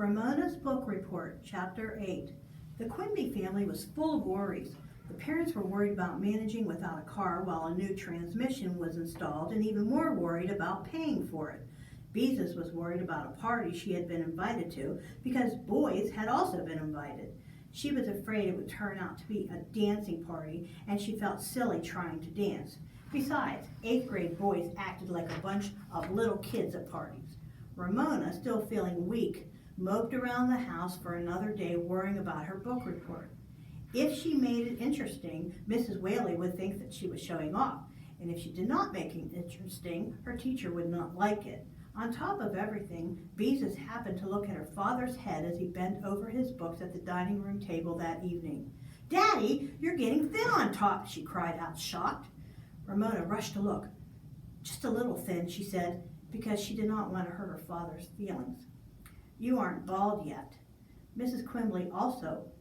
Ramona's Book Report, Chapter 8. The Quimby family was full of worries. The parents were worried about managing without a car while a new transmission was installed, and even more worried about paying for it. Beezus was worried about a party she had been invited to because boys had also been invited. She was afraid it would turn out to be a dancing party, and she felt silly trying to dance. Besides, 8th grade boys acted like a bunch of little kids at parties. Ramona, still feeling weak, moped around the house for another day worrying about her book report. If she made it interesting, Mrs. Whaley would think that she was showing off, and if she did not make it interesting, her teacher would not like it. On top of everything, Beezus happened to look at her father's head as he bent over his books at the dining room table that evening. "Daddy, you're getting thin on top," she cried out, shocked. Ramona rushed to look. "Just a little thin," she said, because she did not want to hurt her father's feelings. "You aren't bald yet." Mrs. Quimby also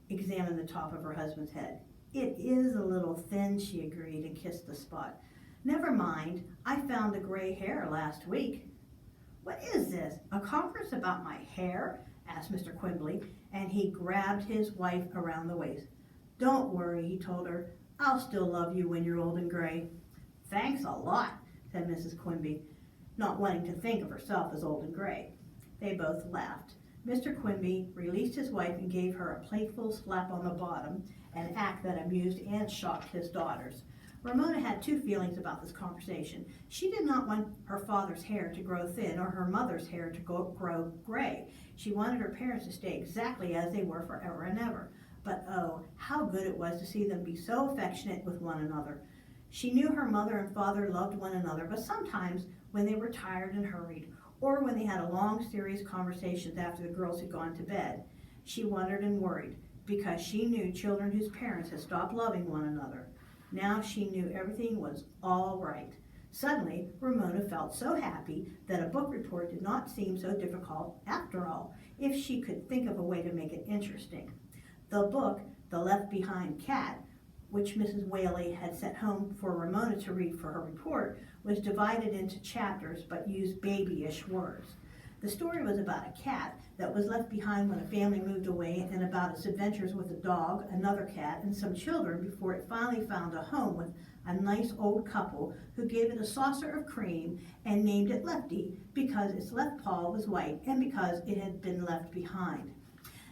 examined the top of her husband's head. "It is a little thin," she agreed and kissed the spot. "Never mind, I found the gray hair last week." "What is this, a conference about my hair?" asked Mr. Quimby, and he grabbed his wife around the waist. "Don't worry," he told her. "I'll still love you when you're old and gray." "Thanks a lot," said Mrs. Quimby, not wanting to think of herself as old and gray. They both laughed. Mr. Quimby released his wife and gave her a playful slap on the bottom, an act that amused and shocked his daughters. Ramona had two feelings about this conversation. She did not want her father's hair to grow thin or her mother's hair to grow gray. She wanted her parents to stay exactly as they were forever and ever. But oh, how good it was to see them be so affectionate with one another. She knew her mother and father loved one another, but sometimes when they were tired and hurried, or when they had a long, serious conversations after the girls had gone to bed, she wondered and worried, because she knew children whose parents had stopped loving one another. Now she knew everything was all right. Suddenly, Ramona felt so happy that a book report did not seem so difficult after all, if she could think of a way to make it interesting. The book, The Left Behind Cat, which Mrs. Whaley had sent home for Ramona to read for her report, was divided into chapters but used babyish words. The story was about a cat that was left behind when a family moved away, and about its adventures with a dog, another cat, and some children before it finally found a home with a nice old couple who gave it a saucer of cream and named it Lefty because its left paw was white and because it had been left behind.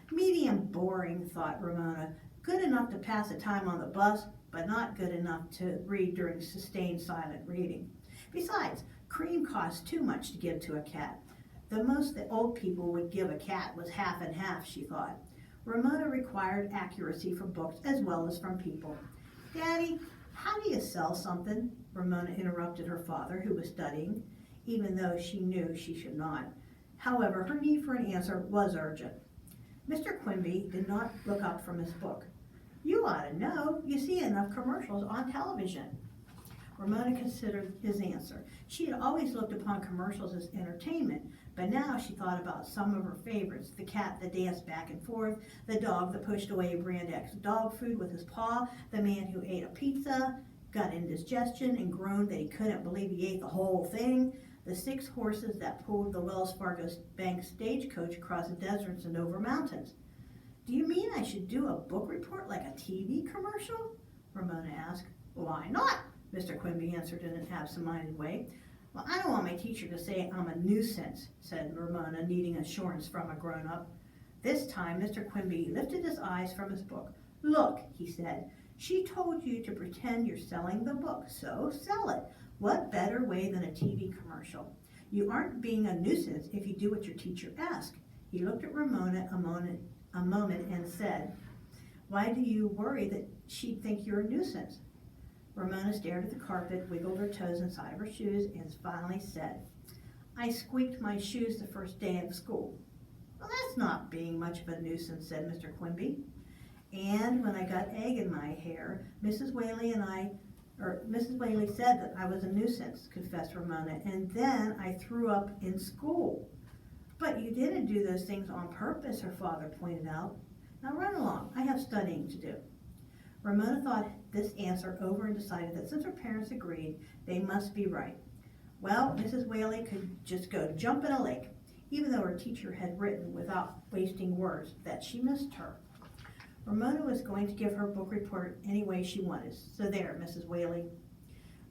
Medium boring, thought Ramona. Good enough to pass the time on the bus, but not good enough to read during sustained silent reading. Besides, cream cost too much to give to a cat. The most that old people would give a cat was half and half, she thought. Ramona required accuracy from books as well as from people. "Daddy, how do you sell something?" Ramona interrupted her father, who was studying, even though she knew she should not. However, her need for an answer was urgent. Mr. Quimby did not look up from his book. "You ought to know. You see enough commercials on television." Ramona considered his answer. She had always looked upon commercials as entertainment, but now she thought about some of her favorites: the cat that danced back and forth, the dog that pushed away brand X dog food with his paw, the man who ate a pizza, got indigestion, and groaned that he couldn't believe he ate the whole thing, the 6 horses that pulled the Wells Fargo Bank stagecoach across the deserts and over mountains. "Do you mean I should do a book report like a TV commercial?" Ramona asked. "Why not?" Mr. Quimby answered in an absent-minded way. "Well, I don't want my teacher to say I'm a nuisance," said Ramona, needing assurance from a grown-up. This time, Mr. Quimby lifted his eyes from his book. "Look," he said, "she told you to pretend you're selling the book, so sell it. What better way than a TV commercial? You aren't being a nuisance if you do what your teacher asks." He looked at Ramona a moment and said, "Why do you worry that she'd think you're a nuisance?" Ramona stared at the carpet, wiggled her toes inside of her shoes, and finally said, "I squeaked my shoes the first day of school." "Well, that's not being much of a nuisance," said Mr. Quimby. "And when I got egg in my hair, Mrs. Whaley said that I was a nuisance," confessed Ramona, "and then I threw up in school." "But you didn't do those things on purpose," her father pointed out. "Now run along, I have studying to do." Ramona thought this answer over and decided that since her parents agreed, they must be right. Well, Mrs. Whaley could just go jump in a lake. even though her teacher had written without wasting words that she missed her. Ramona was going to give her book report any way she wanted, so there, Mrs. Whaley.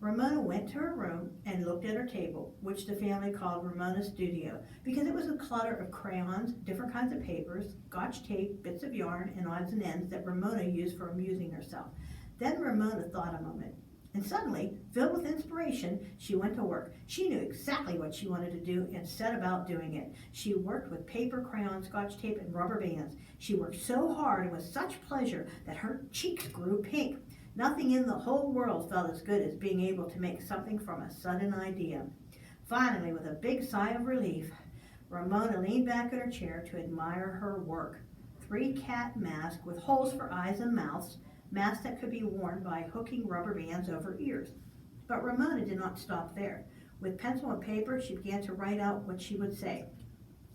Ramona went to her room and looked at her table, which the family called Ramona's studio, because it was a clutter of crayons, different kinds of papers, scotch tape, bits of yarn, and odds and ends that Ramona used for amusing herself. Then Ramona thought a moment, and suddenly, filled with inspiration, she went to work. She knew exactly what she wanted to do and set about doing it. She worked with paper, crayons, scotch tape, and rubber bands. She worked so hard and with such pleasure that her cheeks grew pink. Nothing in the whole world felt as good as being able to make something from a sudden idea. Finally, with a big sigh of relief, Ramona leaned back in her chair to admire her work. 3 cat masks with holes for eyes and mouths, masks that could be worn by hooking rubber bands over ears. But Ramona did not stop there. With pencil and paper, she began to write out what she would say.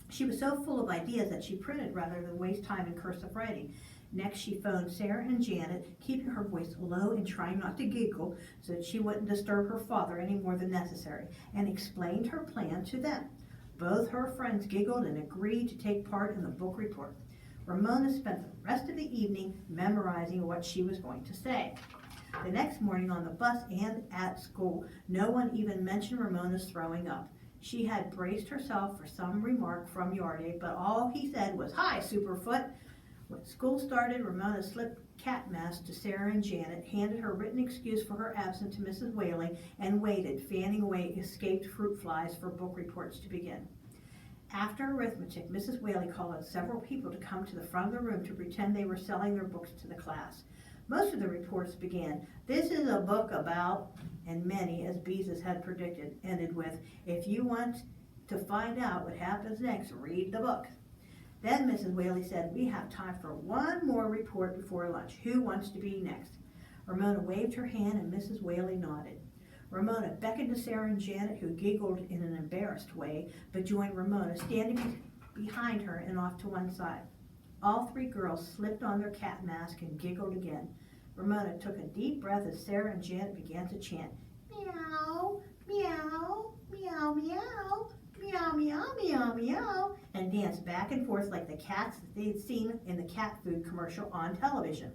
She was so full of ideas that she printed rather than waste time in cursive writing. Next, she phoned Sarah and Janet, keeping her voice low and trying not to giggle so that she wouldn't disturb her father any more than necessary, and explained her plan to them. Both her friends giggled and agreed to take part in the book report. Ramona spent the rest of the evening memorizing what she was going to say. The next morning on the bus and at school, no one even mentioned Ramona's throwing up. She had braced herself for some remark from Yardy, but all he said was, "Hi, Superfoot." When school started, Ramona slipped cat masks to Sarah and Janet, handed her written excuse for her absence to Mrs. Whaley, and waited, fanning away escaped fruit flies for book reports to begin. After arithmetic, Mrs. Whaley called on several people to come to the front of the room to pretend they were selling their books to the class. Most of the reports began, "This is a book about," and many, as Beezus had predicted, ended with, "If you want to find out what happens next, read the book." Then Mrs. Whaley said, "We have time for one more report before lunch. Who wants to be next?" Ramona waved her hand and Mrs. Whaley nodded. Ramona beckoned to Sarah and Janet, who giggled in an embarrassed way, but joined Ramona, standing behind her and off to one side. All 3 girls slipped on their cat mask and giggled again. Ramona took a deep breath as Sarah and Janet began to chant, "Meow, meow, meow, meow, meow, meow, meow, meow," and danced back and forth like the cats that they'd seen in the cat food commercial on television.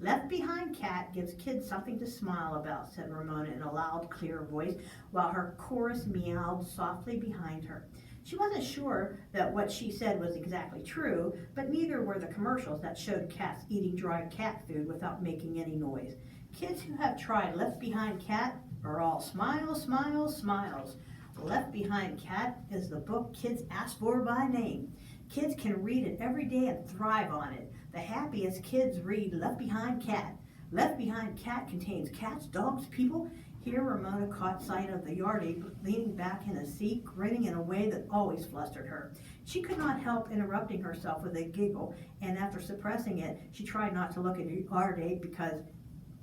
"Left Behind Cat gives kids something to smile about," said Ramona in a loud, clear voice, while her chorus meowed softly behind her. She wasn't sure that what she said was exactly true, but neither were the commercials that showed cats eating dry cat food without making any noise. Kids who have tried Left Behind Cat are all smiles, smiles, smiles. Left Behind Cat is the book kids ask for by name. Kids can read it every day and thrive on it. The happiest kids read Left Behind Cat. Left Behind Cat contains cats, dogs, people. Here Ramona caught sight of the Yardy leaning back in a seat, grinning in a way that always flustered her. She could not help interrupting herself with a giggle, and after suppressing it, she tried not to look at Yardy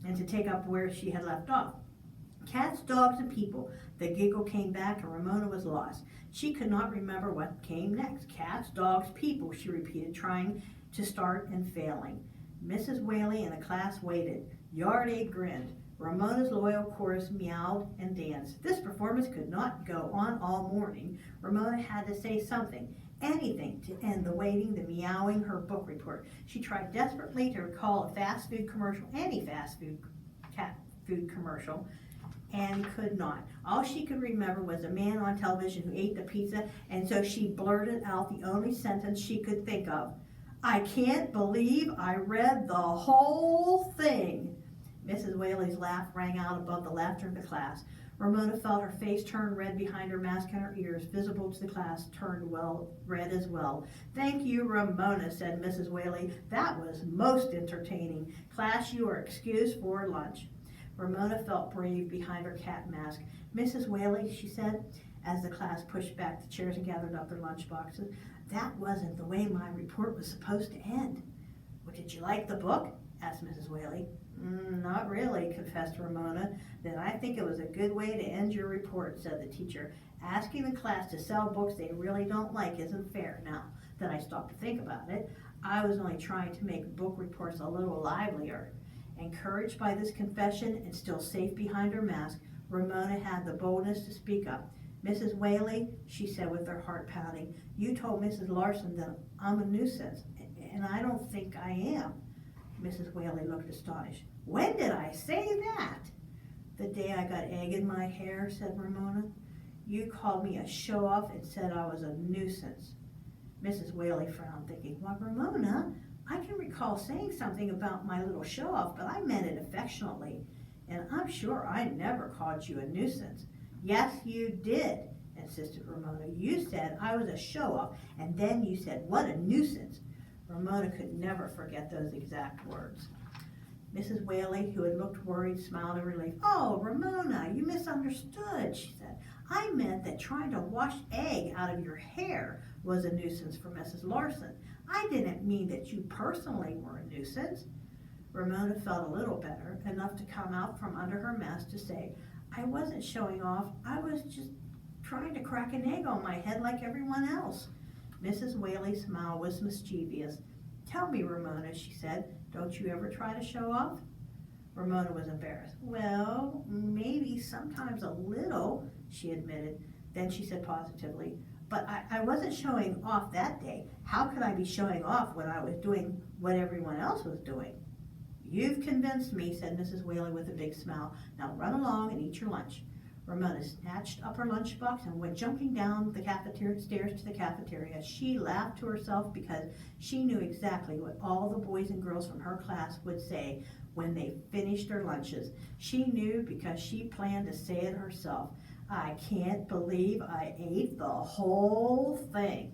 and to take up where she had left off. Cats, dogs, and people. The giggle came back and Ramona was lost. She could not remember what came next. Cats, dogs, people, she repeated, trying to start and failing. Mrs. Whaley and the class waited. Yardy grinned. Ramona's loyal chorus meowed and danced. This performance could not go on all morning. Ramona had to say something, anything, to end the waiting, the meowing, her book report. She tried desperately to recall a fast food commercial, any fast food cat food commercial, and could not. All she could remember was a man on television who ate the pizza, and so she blurted out the only sentence she could think of. "I can't believe I read the whole thing." Mrs. Whaley's laugh rang out above the laughter of the class. Ramona felt her face turn red behind her mask, and her ears, visible to the class, turned red as well. "Thank you, Ramona," said Mrs. Whaley. "That was most entertaining. Class, you are excused for lunch." Ramona felt brave behind her cat mask. "Mrs. Whaley," she said, as the class pushed back the chairs and gathered up their lunch boxes, "that wasn't the way my report was supposed to end." "Well, did you like the book?" asked Mrs. Whaley. "Not really," confessed Ramona. "Then I think it was a good way to end your report," said the teacher. "Asking the class to sell books they really don't like isn't fair. Now that I stopped to think about it, I was only trying to make book reports a little livelier." Encouraged by this confession and still safe behind her mask, Ramona had the boldness to speak up. Mrs. Whaley, she said with her heart pounding, you told Mrs. Larson that I'm a nuisance, and I don't think I am. Mrs. Whaley looked astonished. When did I say that? The day I got egg in my hair, said Ramona. You called me a show-off and said I was a nuisance. Mrs. Whaley frowned, thinking, well, Ramona, I can recall saying something about my little show-off, but I meant it affectionately, and I'm sure I never called you a nuisance. Yes, you did, insisted Ramona. You said I was a show-off, and then you said, what a nuisance. Ramona could never forget those exact words. Mrs. Whaley, who had looked worried, smiled in relief. Oh, Ramona, you misunderstood, she said. I meant that trying to wash egg out of your hair was a nuisance for Mrs. Larson. I didn't mean that you personally were a nuisance. Ramona felt a little better, enough to come out from under her mask to say, I wasn't showing off. I was just trying to crack an egg on my head like everyone else. Mrs. Whaley's smile was mischievous. Tell me, Ramona, she said, don't you ever try to show off? Ramona was embarrassed. Well, maybe sometimes a little, she admitted. Then she said positively, but I wasn't showing off that day. How could I be showing off when I was doing what everyone else was doing? You've convinced me, said Mrs. Whaley with a big smile. Now run along and eat your lunch. Ramona snatched up her lunchbox and went jumping down the stairs to the cafeteria. She laughed to herself because she knew exactly what all the boys and girls from her class would say when they finished their lunches. She knew because she planned to say it herself. I can't believe I ate the whole thing.